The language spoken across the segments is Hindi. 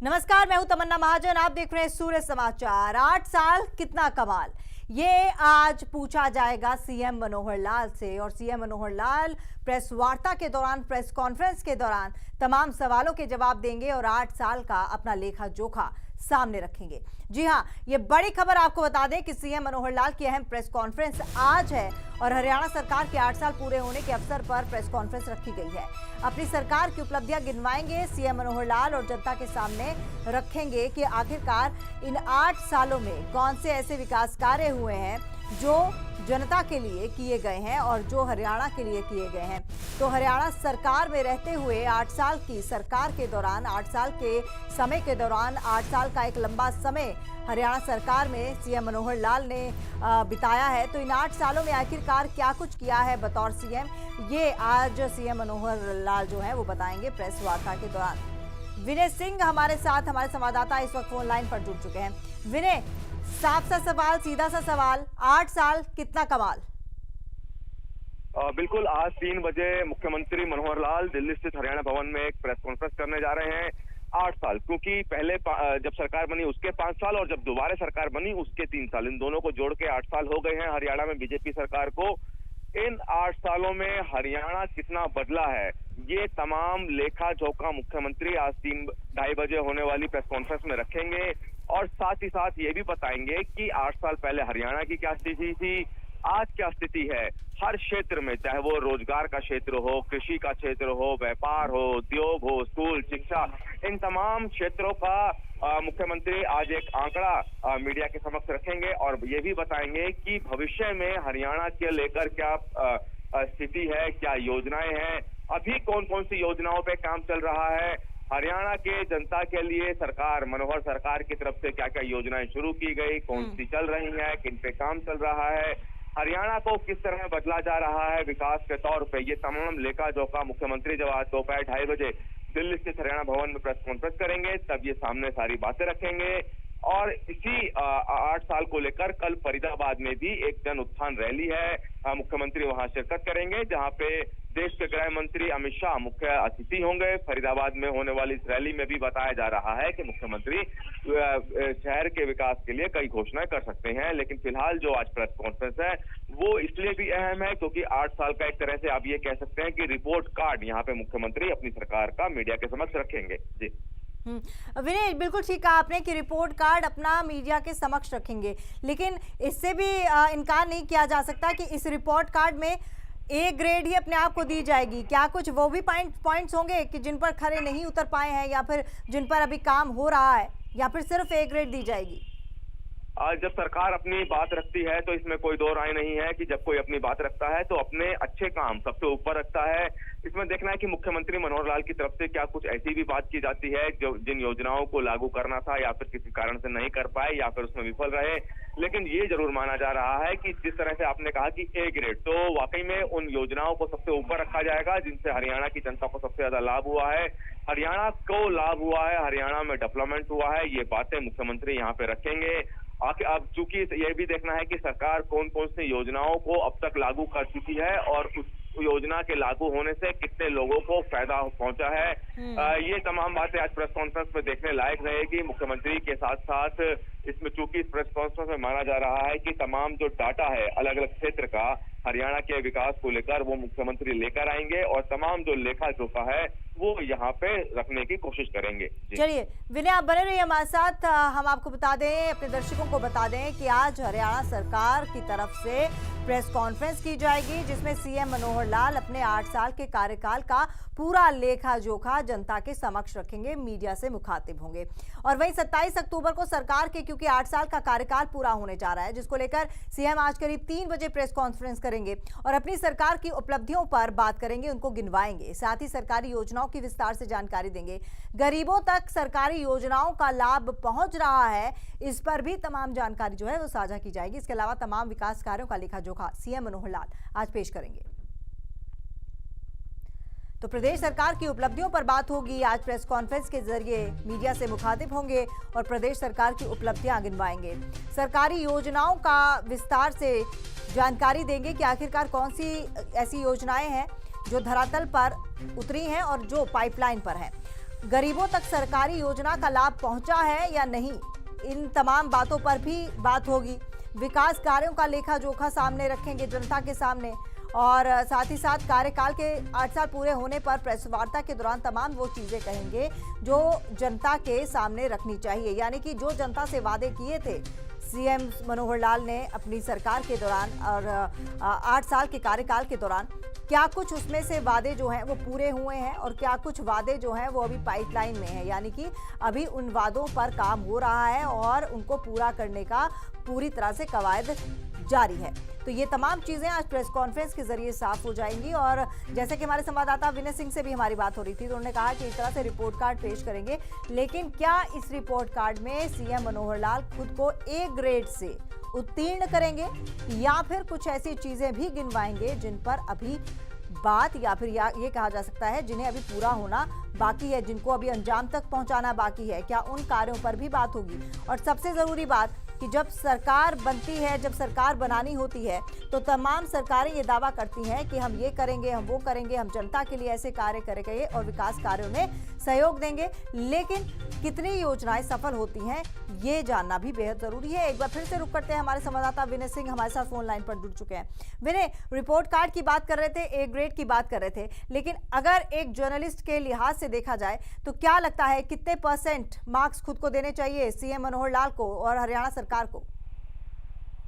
नमस्कार, मैं हूं तमन्ना महाजन। आप देख रहे हैं सूर्य समाचार। 8 साल कितना कमाल, ये आज पूछा जाएगा सीएम मनोहर लाल से। और सीएम मनोहर लाल प्रेस वार्ता के दौरान, प्रेस कॉन्फ्रेंस के दौरान तमाम सवालों के जवाब देंगे और 8 साल का अपना लेखा जोखा सामने रखेंगे। जी हां, ये बड़ी खबर आपको बता दें कि सीएम मनोहर लाल की अहम प्रेस कॉन्फ्रेंस आज है और हरियाणा सरकार के 8 साल पूरे होने के अवसर पर प्रेस कॉन्फ्रेंस रखी गई है। अपनी सरकार की उपलब्धियां गिनवाएंगे सीएम मनोहर लाल और जनता के सामने रखेंगे कि आखिरकार इन 8 सालों में कौन से ऐसे विकास कार्य हुए हैं जो जनता के लिए किए गए हैं और जो हरियाणा के लिए किए गए हैं। तो हरियाणा सरकार में रहते हुए 8 साल की सरकार के दौरान, 8 साल के समय के दौरान, 8 साल का एक लंबा समय हरियाणा सरकार में सीएम मनोहर लाल ने बिताया है। तो इन 8 सालों में आखिरकार क्या कुछ किया है बतौर सीएम, ये आज सीएम मनोहर लाल जो है वो बताएंगे प्रेस वार्ता के दौरान। विनय सिंह हमारे साथ, हमारे संवाददाता इस वक्त फोन लाइन पर जुड़ चुके हैं। विनय, साफ सा सवाल, सीधा सा सवाल, 8 साल कितना कमाल? बिल्कुल, आज 3 बजे मुख्यमंत्री मनोहर लाल दिल्ली स्थित हरियाणा भवन में एक प्रेस कॉन्फ्रेंस करने जा रहे हैं। 8 साल, क्योंकि पहले जब सरकार बनी उसके 5 साल और जब दोबारा सरकार बनी उसके 3 साल, इन दोनों को जोड़ के 8 साल हो गए हैं हरियाणा में बीजेपी सरकार को। इन 8 सालों में हरियाणा कितना बदला है, ये तमाम लेखा जोखा मुख्यमंत्री आज 3-2:30 बजे होने वाली प्रेस कॉन्फ्रेंस में रखेंगे और साथ ही साथ ये भी बताएंगे कि 8 साल पहले हरियाणा की क्या स्थिति थी, आज क्या स्थिति है। हर क्षेत्र में, चाहे वो रोजगार का क्षेत्र हो, कृषि का क्षेत्र हो, व्यापार हो, उद्योग हो, स्कूल, शिक्षा, इन तमाम क्षेत्रों का मुख्यमंत्री आज एक आंकड़ा मीडिया के समक्ष रखेंगे और ये भी बताएंगे कि भविष्य में हरियाणा के लेकर क्या स्थिति है, क्या योजनाएं हैं, अभी कौन कौन सी योजनाओं पे काम चल रहा है, हरियाणा के जनता के लिए सरकार, मनोहर सरकार की तरफ से क्या क्या योजनाएं शुरू की गई, कौन सी चल रही हैं, किन पे काम चल रहा है, हरियाणा को किस तरह बदला जा रहा है विकास के तौर पे, ये तमाम लेखा जोखा मुख्यमंत्री जब आज दोपहर 2:30 बजे दिल्ली स्थित हरियाणा भवन में प्रेस कॉन्फ्रेंस करेंगे तब ये सामने सारी बातें रखेंगे। और इसी 8 साल को लेकर कल फरीदाबाद में भी एक जन उत्थान रैली है, मुख्यमंत्री वहां शिरकत करेंगे, जहां पे देश के गृह मंत्री अमित शाह मुख्य अतिथि होंगे। फरीदाबाद में होने वाली इस रैली में भी बताया जा रहा है कि मुख्यमंत्री शहर के विकास के लिए कई घोषणाएं कर सकते हैं, लेकिन फिलहाल जो आज प्रेस कॉन्फ्रेंस है वो इसलिए भी अहम है क्योंकि 8 साल का एक तरह से आप ये कह सकते हैं कि रिपोर्ट कार्ड यहाँ पे मुख्यमंत्री अपनी सरकार का मीडिया के समक्ष रखेंगे। जी विनय, बिल्कुल ठीक कहा आपने कि रिपोर्ट कार्ड अपना मीडिया के समक्ष रखेंगे, लेकिन इससे भी इनकार नहीं किया जा सकता कि इस रिपोर्ट कार्ड में ए ग्रेड ही अपने आप को दी जाएगी। क्या कुछ वो भी पॉइंट्स होंगे कि जिन पर खरे नहीं उतर पाए हैं या फिर जिन पर अभी काम हो रहा है, या फिर सिर्फ ए ग्रेड दी जाएगी? जब सरकार अपनी बात रखती है तो इसमें कोई दो राय नहीं है कि जब कोई अपनी बात रखता है तो अपने अच्छे काम सबसे ऊपर रखता है। इसमें देखना है कि मुख्यमंत्री मनोहर लाल की तरफ से क्या कुछ ऐसी भी बात की जाती है जो जिन योजनाओं को लागू करना था या फिर किसी कारण से नहीं कर पाए या फिर उसमें विफल रहे। लेकिन ये जरूर माना जा रहा है कि जिस तरह से आपने कहा कि ए ग्रेड, तो वाकई में उन योजनाओं को सबसे ऊपर रखा जाएगा जिनसे हरियाणा की जनता को सबसे ज्यादा लाभ हुआ है, हरियाणा को लाभ हुआ है, हरियाणा में डेवलपमेंट हुआ है, ये बातें मुख्यमंत्री यहाँ पे रखेंगे। अब चूंकि ये भी देखना है कि सरकार कौन कौन सी योजनाओं को अब तक लागू कर चुकी है और उस योजना के लागू होने से कितने लोगों को फायदा पहुंचा है, ये तमाम बातें आज प्रेस कॉन्फ्रेंस में देखने लायक रहेगी। मुख्यमंत्री के साथ साथ इसमें चूंकि इस प्रेस कॉन्फ्रेंस में माना जा रहा है कि तमाम जो डाटा है अलग अलग क्षेत्र का हरियाणा के विकास को लेकर वो मुख्यमंत्री लेकर आएंगे और तमाम जो लेखा जोखा है वो यहाँ पे रखने की कोशिश करेंगे। चलिए विनय, आप बने रहिए हमारे साथ। हम आपको बता दें, अपने दर्शकों को बता दें कि आज हरियाणा सरकार की तरफ से प्रेस कॉन्फ्रेंस की जाएगी जिसमें सीएम मनोहर लाल अपने 8 साल के कार्यकाल का पूरा लेखा जोखा जनता के समक्ष रखेंगे, मीडिया से मुखातिब होंगे। और वहीं 27 अक्टूबर को सरकार के, क्योंकि 8 साल का कार्यकाल पूरा होने जा रहा है, जिसको लेकर सीएम आज करीब 3 बजे प्रेस कॉन्फ्रेंस करेंगे और अपनी सरकार की उपलब्धियों पर बात करेंगे, उनको गिनवाएंगे, साथ ही सरकारी योजनाओं की विस्तार से जानकारी देंगे। गरीबों तक सरकारी योजनाओं का लाभ पहुंच रहा है, इस पर भी तमाम जानकारी जो है वो साझा की जाएगी। इसके अलावा तमाम विकास कार्यों का लेखा जोखा सीएम मनोहर लाल आज पेश करेंगे। तो प्रदेश सरकार की उपलब्धियों पर बात होगी। आज प्रेस कॉन्फ्रेंस के जरिए मीडिया से मुखातिब होंगे और प्रदेश सरकार की उपलब्धियां गिनवाएंगे, सरकारी योजनाओं का विस्तार से जानकारी देंगे कि आखिरकार कौन सी ऐसी योजनाएं हैं जो धरातल पर उतरी हैं और जो पाइपलाइन पर हैं। गरीबों तक सरकारी योजना का लाभ पहुंचा है या नहीं, इन तमाम बातों पर भी बात होगी। विकास कार्यों का लेखा जोखा सामने रखेंगे जनता के सामने, और साथ ही साथ कार्यकाल के 8 साल पूरे होने पर प्रेस वार्ता के दौरान तमाम वो चीजें कहेंगे जो जनता के सामने रखनी चाहिए। यानी कि जो जनता से वादे किए थे सीएम मनोहर लाल ने अपनी सरकार के दौरान और 8 साल के कार्यकाल के दौरान, क्या कुछ उसमें से वादे जो हैं वो पूरे हुए हैं और क्या कुछ वादे जो हैं वो अभी पाइपलाइन में हैं। यानी कि अभी उन वादों पर काम हो रहा है और उनको पूरा करने का पूरी तरह से कवायद जारी है। तो ये तमाम चीजें आज प्रेस कॉन्फ्रेंस के जरिए साफ हो जाएंगी। और जैसे कि हमारे संवाददाता विनय सिंह से भी हमारी बात हो रही थी, तो उन्होंने कहा कि एक तरह से रिपोर्ट कार्ड पेश करेंगे, लेकिन क्या इस रिपोर्ट कार्ड में सीएम मनोहर लाल खुद को ए ग्रेड से उत्तीर्ण करेंगे या फिर कुछ ऐसी चीजें भी गिनवाएंगे जिन पर अभी बात या फिर ये कहा जा सकता है जिन्हें अभी पूरा होना बाकी है, जिनको अभी अंजाम तक पहुंचाना बाकी है, क्या उन कार्यों पर भी बात होगी। और सबसे जरूरी बात कि जब सरकार बनती है, जब सरकार बनानी होती है, तो तमाम सरकारें ये दावा करती हैं कि हम ये करेंगे, हम वो करेंगे, हम जनता के लिए ऐसे कार्य करेंगे और विकास कार्यों में सहयोग देंगे, लेकिन कितनी योजनाएं सफल होती हैं ये जानना भी बेहद जरूरी है। एक बार फिर से रुक करते हैं, हमारे संवाददाता विनय सिंह हमारे साथ फोन लाइन पर जुड़ चुके हैं। विनय, रिपोर्ट कार्ड की बात कर रहे थे, ए ग्रेड की बात कर रहे थे, लेकिन अगर एक जर्नलिस्ट के लिहाज से देखा जाए तो क्या लगता है कितने % मार्क्स खुद को देने चाहिए सीएम मनोहर लाल को और हरियाणा सरकार को?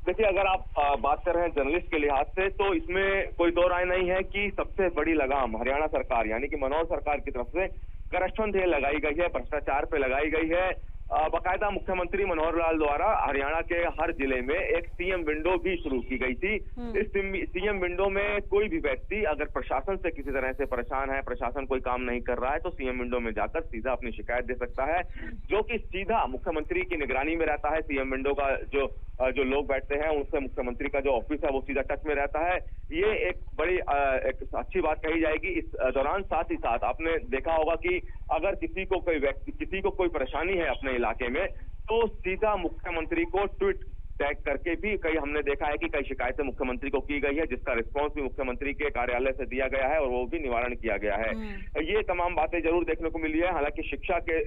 देखिए, अगर आप बात कर रहे हैं जर्नलिस्ट के लिहाज से, तो इसमें कोई दो राय नहीं है कि सबसे बड़ी लगाम हरियाणा सरकार यानी कि मनोहर सरकार की तरफ से करप्शन पे लगाई गई है, भ्रष्टाचार पे लगाई गई है। बाकायदा मुख्यमंत्री मनोहर लाल द्वारा हरियाणा के हर जिले में एक सीएम विंडो भी शुरू की गई थी। इस सीएम विंडो में कोई भी व्यक्ति अगर प्रशासन से किसी तरह से परेशान है, प्रशासन कोई काम नहीं कर रहा है, तो सीएम विंडो में जाकर सीधा अपनी शिकायत दे सकता है, जो कि सीधा मुख्यमंत्री की निगरानी में रहता है। सीएम विंडो का जो लोग बैठते हैं उनसे मुख्यमंत्री का जो ऑफिस है वो सीधा टच में रहता है। ये एक बड़ी एक अच्छी बात कही जाएगी इस दौरान। साथ ही साथ आपने देखा होगा कि अगर किसी को कोई परेशानी है अपने इलाके में, तो सीधा मुख्यमंत्री को ट्वीट टैग करके भी हमने देखा है कि कई शिकायतें मुख्यमंत्री को की गई है, जिसका रिस्पांस भी मुख्यमंत्री के कार्यालय से दिया गया है और वो भी निवारण किया गया है। ये तमाम बातें जरूर देखने को मिली है। हालांकि शिक्षा के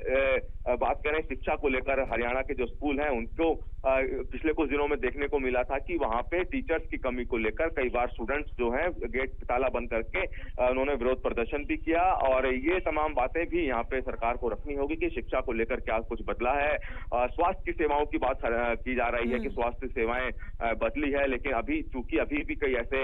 बात करें, शिक्षा को लेकर हरियाणा के जो स्कूल हैं उनको पिछले कुछ दिनों में देखने को मिला था कि वहां पे टीचर्स की कमी को लेकर कई बार स्टूडेंट्स जो हैं गेट ताला बंद करके उन्होंने विरोध प्रदर्शन भी किया। और ये तमाम बातें भी यहाँ पे सरकार को रखनी होगी कि शिक्षा को लेकर क्या कुछ बदला है। स्वास्थ्य की सेवाओं की बात की जा रही है कि स्वास्थ्य सेवाएं बदली है, लेकिन चूंकि अभी भी कई ऐसे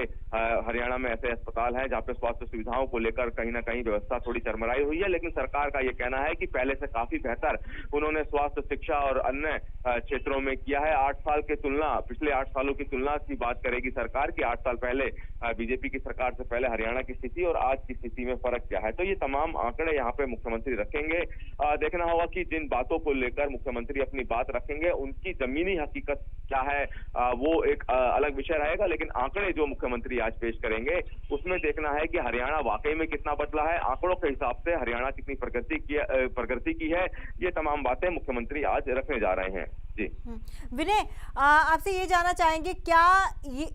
हरियाणा में ऐसे अस्पताल हैं जहाँ पे स्वास्थ्य सुविधाओं को लेकर कहीं ना कहीं व्यवस्था थोड़ी चरमराई हुई है, लेकिन सरकार का ये कहना है कि पहले से काफी बेहतर उन्होंने स्वास्थ्य, शिक्षा और अन्य क्षेत्रों में किया है। 8 साल के तुलना, पिछले 8 सालों की तुलना की बात करेगी सरकार की 8 साल पहले बीजेपी की सरकार से पहले हरियाणा की स्थिति और आज की स्थिति में फर्क क्या है, तो ये तमाम आंकड़े यहाँ पे मुख्यमंत्री रखेंगे। देखना होगा कि जिन बातों को लेकर मुख्यमंत्री अपनी बात रखेंगे उनकी जमीनी हकीकत क्या है, वो एक अलग विषय रहेगा, लेकिन आंकड़े जो मुख्यमंत्री आज पेश करेंगे उसमें देखना है कि हरियाणा वाकई में कितना बदला है, आंकड़ों के हिसाब से हरियाणा कितनी प्रगति की है। ये तमाम बातें मुख्यमंत्री आज रखने जा रहे हैं। जी विनय, आपसे ये जानना चाहेंगे, क्या ये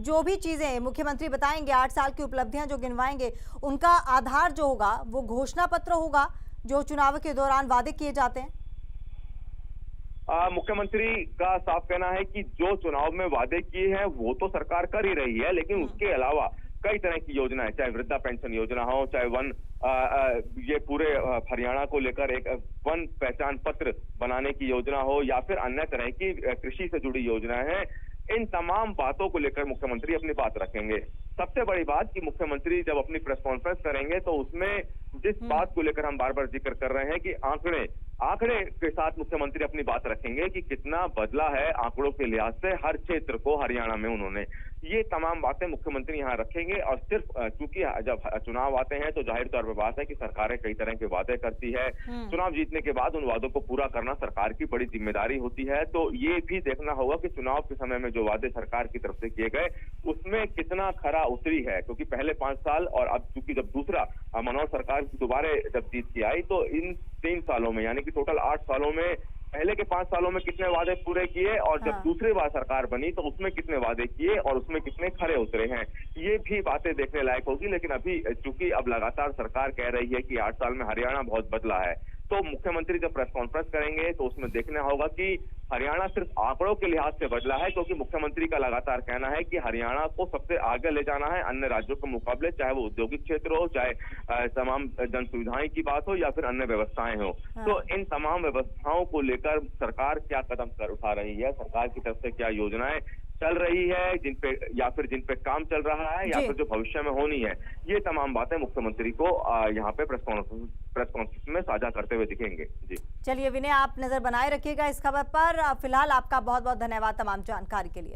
जो भी चीजें मुख्यमंत्री बताएंगे, 8 साल की उपलब्धियां जो गिनवाएंगे, उनका आधार जो होगा वो घोषणा पत्र होगा जो चुनाव के दौरान वादे किए जाते हैं? मुख्यमंत्री का साफ कहना है कि जो चुनाव में वादे किए हैं वो तो सरकार कर ही रही है, लेकिन उसके अलावा कई तरह की योजनाएं, चाहे वृद्धा पेंशन योजना हो, चाहे ये पूरे हरियाणा को लेकर एक वन पहचान पत्र बनाने की योजना हो, या फिर अन्य तरह की कृषि से जुड़ी योजनाएं हैं, इन तमाम बातों को लेकर मुख्यमंत्री अपनी बात रखेंगे। सबसे बड़ी बात कि मुख्यमंत्री जब अपनी प्रेस कॉन्फ्रेंस करेंगे तो उसमें जिस बात को लेकर हम बार बार जिक्र कर रहे हैं कि आंकड़े के साथ मुख्यमंत्री अपनी बात रखेंगे कि कितना बदला है आंकड़ों के लिहाज से हर क्षेत्र को हरियाणा में उन्होंने, ये तमाम बातें मुख्यमंत्री यहाँ रखेंगे। और सिर्फ चूंकि जब चुनाव आते हैं तो जाहिर तौर पर बात है कि सरकारें कई तरह के वादे करती है, चुनाव जीतने के बाद उन वादों को पूरा करना सरकार की बड़ी जिम्मेदारी होती है। तो ये भी देखना होगा कि चुनाव के समय में जो वादे सरकार की तरफ से किए गए उसमें कितना खरा उतरी है, क्योंकि पहले 5 साल और अब चूंकि जब दूसरा मनोहर सरकार दोबारा जब जीत के आई तो इन 3 सालों में यानी कि टोटल 8 सालों में पहले के 5 सालों में कितने वादे पूरे किए और जब दूसरी बार सरकार बनी तो उसमें कितने वादे किए और उसमें कितने खरे उतरे हैं, ये भी बातें देखने लायक होगी। लेकिन अभी चूंकि अब लगातार सरकार कह रही है कि 8 साल में हरियाणा बहुत बदला है, तो मुख्यमंत्री जब प्रेस कॉन्फ्रेंस करेंगे तो उसमें देखना होगा कि हरियाणा सिर्फ आंकड़ों के लिहाज से बदला है, क्योंकि मुख्यमंत्री का लगातार कहना है कि हरियाणा को सबसे आगे ले जाना है अन्य राज्यों के मुकाबले, चाहे वो औद्योगिक क्षेत्र हो, चाहे तमाम जन सुविधाएं की बात हो या फिर अन्य व्यवस्थाएं हो। तो इन तमाम व्यवस्थाओं को लेकर सरकार क्या कदम उठा रही है, सरकार की तरफ से क्या योजनाएं चल रही है, जिन पे काम चल रहा है या फिर जो भविष्य में होनी है, ये तमाम बातें मुख्यमंत्री को यहाँ पे प्रेस कॉन्फ्रेंस में साझा करते हुए दिखेंगे। जी चलिए विनय, आप नजर बनाए रखिएगा इस खबर पर। फिलहाल आपका बहुत बहुत धन्यवाद तमाम जानकारी के लिए।